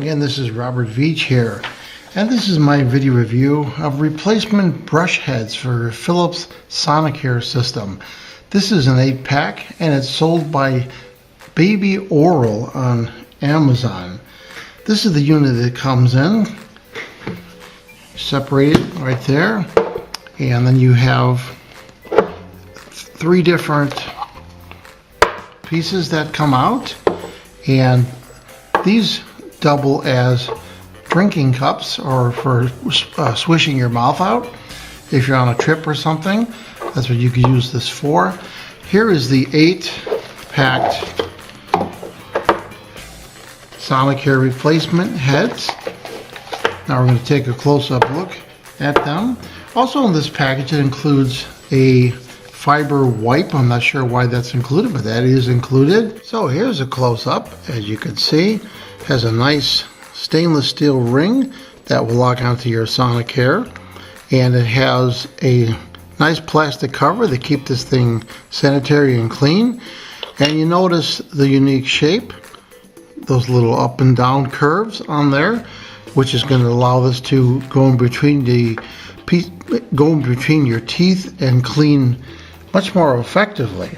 again, this is Robert Veach here, and this is my video review of replacement brush heads for Philips Sonicare system. This is an 8-pack and it's sold by Baby Oral on Amazon. This is the unit that comes in, separated right there, and then you have 3 different pieces that come out, and these double as drinking cups or for swishing your mouth out if you're on a trip or something. That's what you could use this for. Here is the 8-packed Sonicare replacement heads. Now we're going to take a close-up look at them. Also in this package it includes a fiber wipe. I'm not sure why that's included, but that is included. So here's a close-up. As you can see, has a nice stainless steel ring that will lock onto your Sonicare, and it has a nice plastic cover to keep this thing sanitary and clean. And you notice the unique shape, those little up and down curves on there, which is going to allow this to go in between your teeth and clean much more effectively.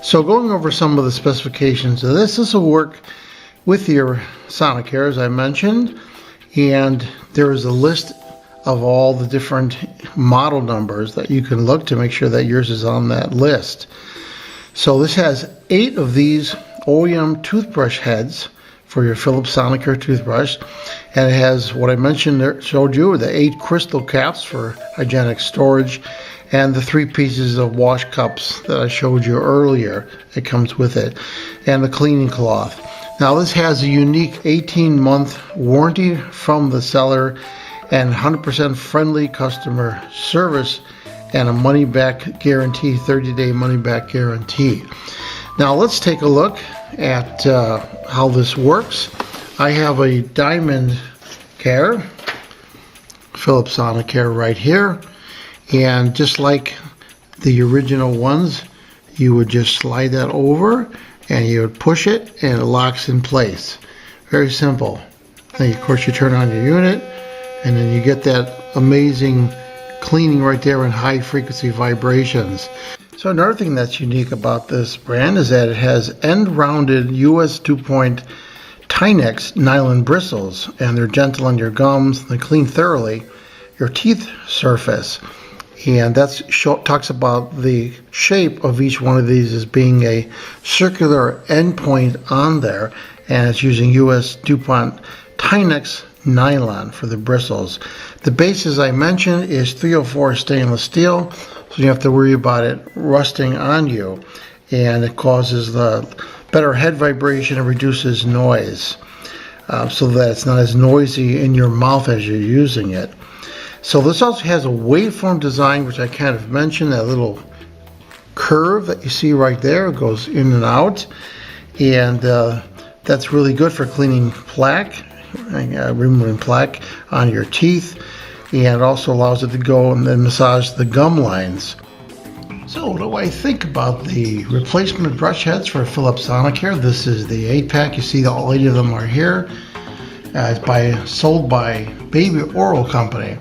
So going over some of the specifications of this will work with your Sonicare, as I mentioned, and there is a list of all the different model numbers that you can look to make sure that yours is on that list. So this has 8 of these OEM toothbrush heads for your Philips Sonicare toothbrush, and it has what I mentioned there, showed you, the 8 crystal caps for hygienic storage, and the 3 pieces of wash cups that I showed you earlier. It comes with it, and the cleaning cloth. Now this has a unique 18-month warranty from the seller and 100% friendly customer service and a money-back guarantee, 30-day money-back guarantee. Now let's take a look at how this works. I have a Diamond Care Philips Sonicare right here, and just like the original ones, you would just slide that over and you would push it and it locks in place. Very simple. Then of course you turn on your unit and then you get that amazing cleaning right there in high frequency vibrations. So another thing that's unique about this brand is that it has end-rounded US 2-point Tynex nylon bristles, and they're gentle on your gums. They clean thoroughly your teeth surface. And that talks about the shape of each one of these as being a circular endpoint on there, and it's using US DuPont Tynex nylon for the bristles. The base, as I mentioned, is 304 stainless steel, so you don't have to worry about it rusting on you, and it causes the better head vibration and reduces noise, so that it's not as noisy in your mouth as you're using it. So this also has a waveform design, which I kind of mentioned, that little curve that you see right there. It goes in and out, and that's really good for cleaning plaque, removing plaque on your teeth, and it also allows it to go and then massage the gum lines. So what do I think about the replacement brush heads for Philips Sonicare? This is the 8-pack. You see all 8 of them are here. It's sold by Baby Oral Company.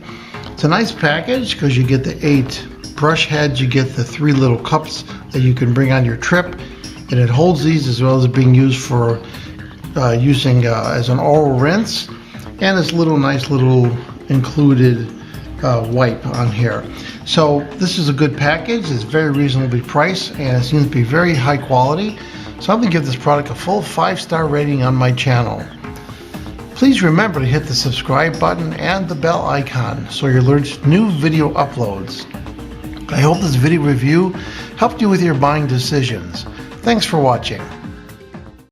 It's a nice package because you get the 8 brush heads, you get the 3 little cups that you can bring on your trip, and it holds these as well as being used for using as an oral rinse, and this nice little included wipe on here. So this is a good package. It's very reasonably priced and it seems to be very high quality. So I'm going to give this product a full 5-star rating on my channel. Please remember to hit the subscribe button and the bell icon so you're alerted to new video uploads. I hope this video review helped you with your buying decisions. Thanks for watching.